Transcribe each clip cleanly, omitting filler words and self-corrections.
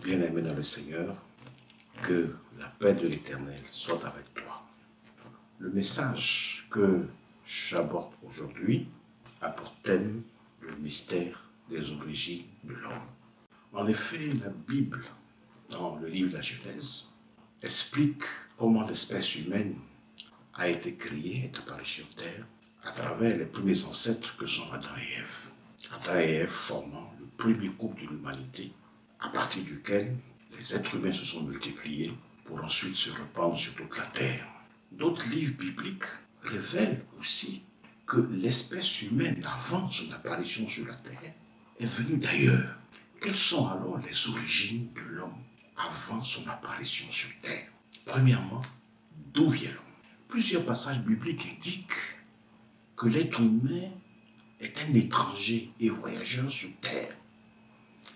Bien-aimé dans le Seigneur, que la paix de l'Éternel soit avec toi. Le message que j'aborde aujourd'hui a pour thème le mystère des origines de l'homme. En effet, la Bible, dans le livre de la Genèse, explique comment l'espèce humaine a été créée, est apparue sur terre, à travers les premiers ancêtres que sont Adam et Ève. Adam et Ève formant le premier couple de l'humanité, à partir duquel les êtres humains se sont multipliés pour ensuite se répandre sur toute la terre. D'autres livres bibliques révèlent aussi que l'espèce humaine, avant son apparition sur la terre, est venue d'ailleurs. Quelles sont alors les origines de l'homme avant son apparition sur terre? Premièrement, d'où vient l'homme? Plusieurs passages bibliques indiquent que l'être humain est un étranger et voyageur sur terre,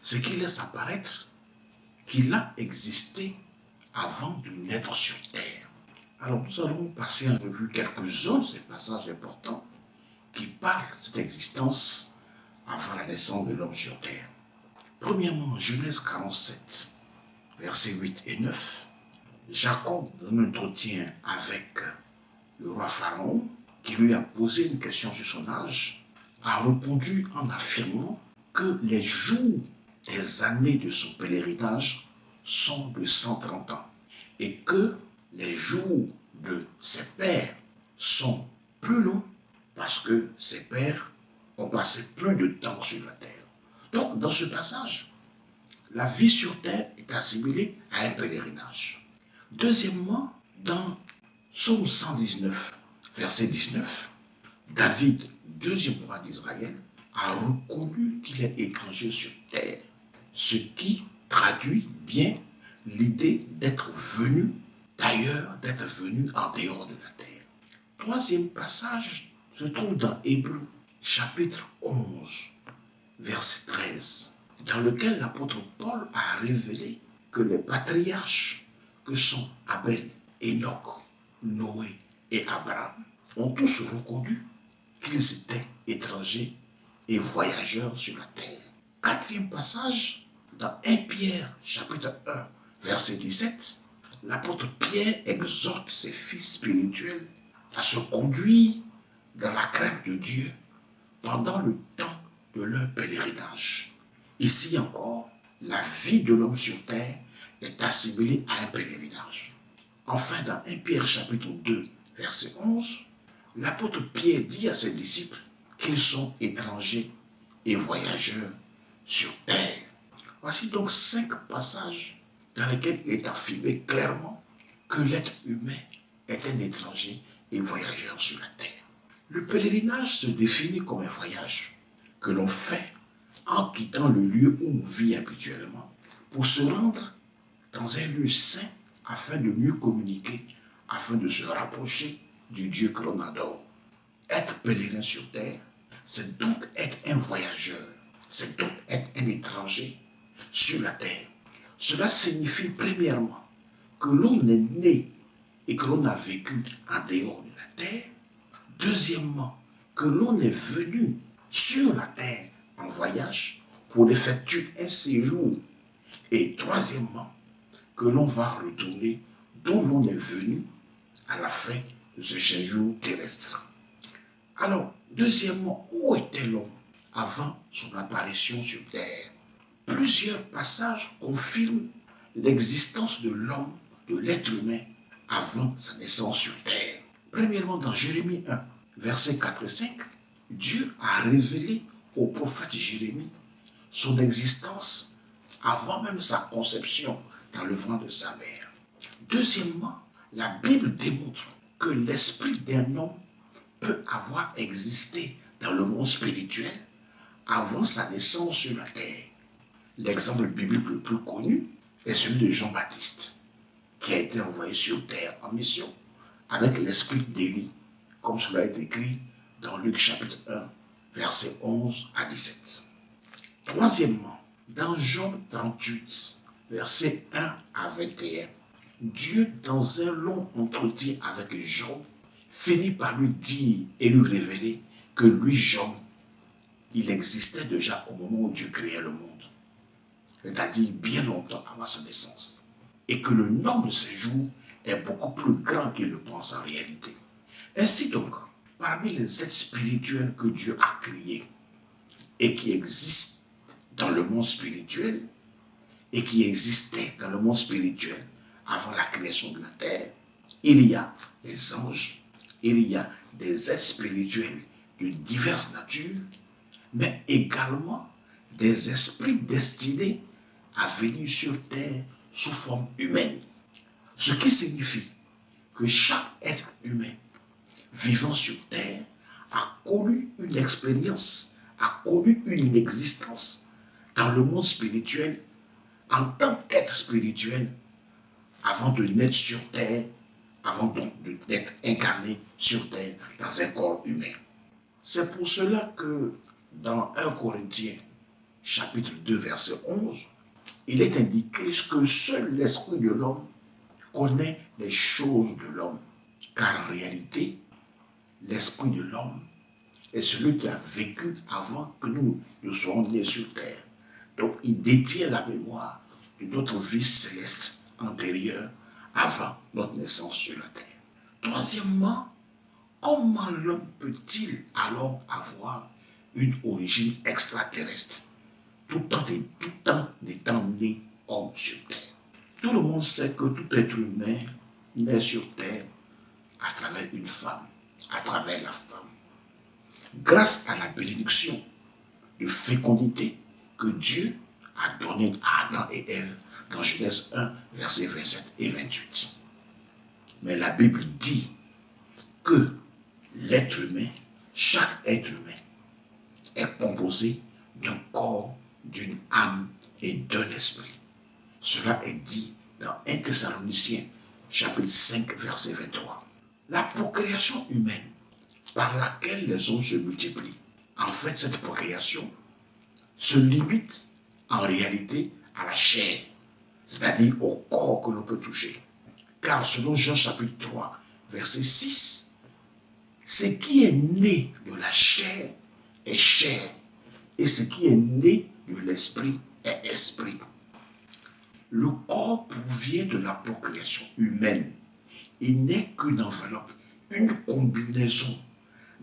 ce qui laisse apparaître qu'il a existé avant de naître sur terre. Alors nous allons passer en revue quelques-uns de ces passages importants qui parlent de cette existence avant la naissance de l'homme sur terre. Premièrement, Genèse 47, versets 8 et 9, Jacob, dans un entretien avec le roi Pharaon, qui lui a posé une question sur son âge, a répondu en affirmant que les jours des années de son pèlerinage sont de 130 ans et que les jours de ses pères sont plus longs parce que ses pères ont passé plus de temps sur la terre. Donc, dans ce passage, la vie sur terre est assimilée à un pèlerinage. Deuxièmement, dans Psaume 119, verset 19, David, deuxième roi d'Israël, a reconnu qu'il est étranger sur terre, ce qui traduit bien l'idée d'être venu d'ailleurs, d'être venu en dehors de la terre. Troisième passage se trouve dans Hébreux, chapitre 11, verset 13, dans lequel l'apôtre Paul a révélé que les patriarches que sont Abel, Enoch, Noé et Abraham ont tous reconnu qu'ils étaient étrangers et voyageurs sur la terre. Quatrième passage, dans 1 Pierre, chapitre 1, verset 17, l'apôtre Pierre exhorte ses fils spirituels à se conduire dans la crainte de Dieu pendant le temps de leur pèlerinage. Ici encore, la vie de l'homme sur terre est assimilée à un pèlerinage. Enfin, dans 1 Pierre chapitre 2, verset 11, l'apôtre Pierre dit à ses disciples qu'ils sont étrangers et voyageurs sur terre. Voici donc 5 passages dans lesquels il est affirmé clairement que l'être humain est un étranger et voyageur sur la terre. Le pèlerinage se définit comme un voyage que l'on fait en quittant le lieu où on vit habituellement pour se rendre dans un lieu saint afin de mieux communiquer, afin de se rapprocher du Dieu que l'on adore. Être pèlerin sur terre, c'est donc être un voyageur, c'est donc être un étranger sur la terre. Cela signifie premièrement que l'on est né et que l'on a vécu en dehors de la terre. Deuxièmement, que l'on est venu sur la terre en voyage pour effectuer un séjour. Et troisièmement, que l'on va retourner d'où l'on est venu à la fin de ce séjour terrestre. Alors, deuxièmement, où était l'homme avant son apparition sur terre? Plusieurs passages confirment l'existence de l'homme, de l'être humain, avant sa naissance sur terre. Premièrement, dans Jérémie 1, versets 4 et 5, Dieu a révélé au prophète Jérémie son existence avant même sa conception dans le ventre de sa mère. Deuxièmement, la Bible démontre que l'esprit d'un homme peut avoir existé dans le monde spirituel avant sa naissance sur la terre. L'exemple biblique le plus connu est celui de Jean-Baptiste, qui a été envoyé sur terre en mission avec l'esprit d'Élie, comme cela est écrit dans Luc chapitre 1, versets 11 à 17. Troisièmement, dans Job 38, versets 1 à 21, Dieu, dans un long entretien avec Job, finit par lui dire et lui révéler que lui, Job, il existait déjà au moment où Dieu créait le monde. c'est-à-dire bien longtemps avant sa naissance, et que le nombre de ses jours est beaucoup plus grand qu'il le pense en réalité. Ainsi donc, parmi les êtres spirituels que Dieu a créés et qui existent dans le monde spirituel et qui existaient dans le monde spirituel avant la création de la terre, il y a des anges, il y a des êtres spirituels de diverses natures, mais également des esprits destinés à venir sur terre sous forme humaine. Ce qui signifie que chaque être humain vivant sur terre a connu une expérience, a connu une existence dans le monde spirituel en tant qu'être spirituel avant de naître sur terre, avant donc d'être incarné sur terre dans un corps humain. C'est pour cela que dans 1 Corinthiens chapitre 2 verset 11, il est indiqué que seul l'esprit de l'homme connaît les choses de l'homme. Car en réalité, l'esprit de l'homme est celui qui a vécu avant que nous soyons nés sur terre. Donc il détient la mémoire de notre vie céleste antérieure avant notre naissance sur la terre. Troisièmement, comment l'homme peut-il alors avoir une origine extraterrestre tout en étant né homme sur terre? Tout le monde sait que tout être humain naît sur terre à travers une femme, à travers la femme. Grâce à la bénédiction de fécondité que Dieu a donnée à Adam et Ève dans Genèse 1, versets 27 et 28. Mais la Bible dit que l'être humain, chaque être humain, est composé d'un corps, d'une âme et d'un esprit. Cela est dit dans 1 Thessaloniciens, chapitre 5, verset 23. La procréation humaine par laquelle les hommes se multiplient, en fait, cette procréation se limite en réalité à la chair, c'est-à-dire au corps que l'on peut toucher. Car selon Jean chapitre 3, verset 6, ce qui est né de la chair est chair, et ce qui est né de l'esprit est esprit. Le corps provient de la procréation humaine. Il n'est qu'une enveloppe, une combinaison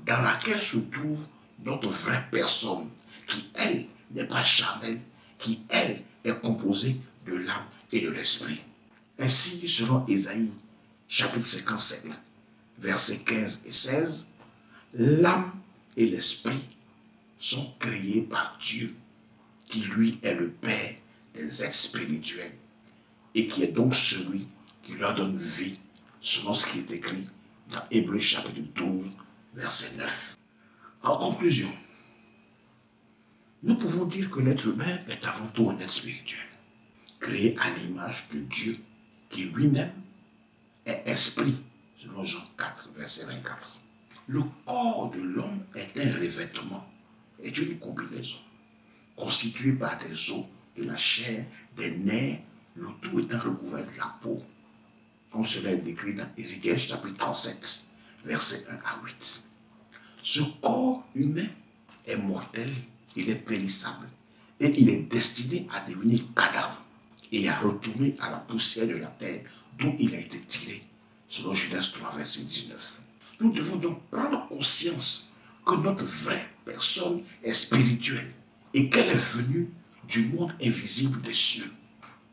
dans laquelle se trouve notre vraie personne, qui, elle, n'est pas charnelle, qui, elle, est composée de l'âme et de l'esprit. Ainsi, selon Ésaïe, chapitre 57, versets 15 et 16, l'âme et l'esprit sont créés par Dieu, qui lui est le Père des êtres spirituels, et qui est donc celui qui leur donne vie, selon ce qui est écrit dans Hébreux chapitre 12, verset 9. En conclusion, nous pouvons dire que l'être humain est avant tout un être spirituel, créé à l'image de Dieu, qui lui-même est esprit, selon Jean 4, verset 24. Le corps de l'homme est un revêtement, est une combinaison, constituée par des os, de la chair, des nerfs, le tout étant recouvert de la peau, comme cela est décrit dans Ézéchiel chapitre 37, versets 1 à 8. Ce corps humain est mortel, il est périssable, et il est destiné à devenir cadavre et à retourner à la poussière de la terre d'où il a été tiré, selon Genèse 3, verset 19. Nous devons donc prendre conscience que notre vraie personne est spirituelle et qu'elle est venue du monde invisible des cieux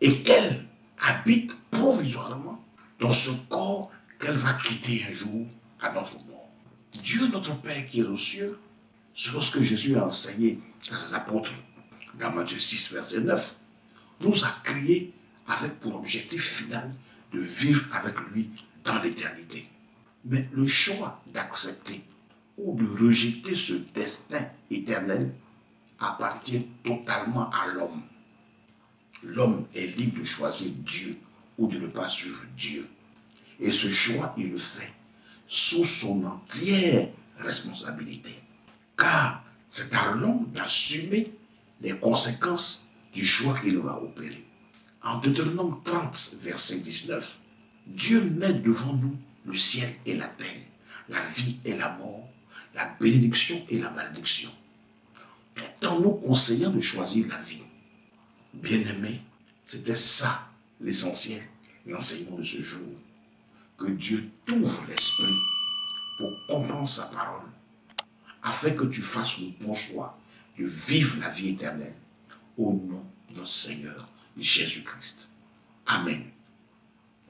et qu'elle habite provisoirement dans ce corps qu'elle va quitter un jour à notre mort. Dieu notre Père qui est aux cieux, selon ce que Jésus a enseigné à ses apôtres dans Matthieu 6, verset 9, nous a créés avec pour objectif final de vivre avec lui dans l'éternité. Mais le choix d'accepter ou de rejeter ce destin éternel appartient totalement à l'homme. L'homme est libre de choisir Dieu ou de ne pas suivre Dieu. Et ce choix, il le fait sous son entière responsabilité. Car c'est à l'homme d'assumer les conséquences du choix qu'il va opérer. En Deutéronome 30, verset 19, Dieu met devant nous le ciel et la terre, la vie et la mort, la bénédiction et la malédiction, tout en nous conseillant de choisir la vie. Bien-aimé, c'était ça l'essentiel, l'enseignement de ce jour. Que Dieu t'ouvre l'esprit pour comprendre sa parole, afin que tu fasses le bon choix de vivre la vie éternelle au nom de notre Seigneur Jésus-Christ. Amen.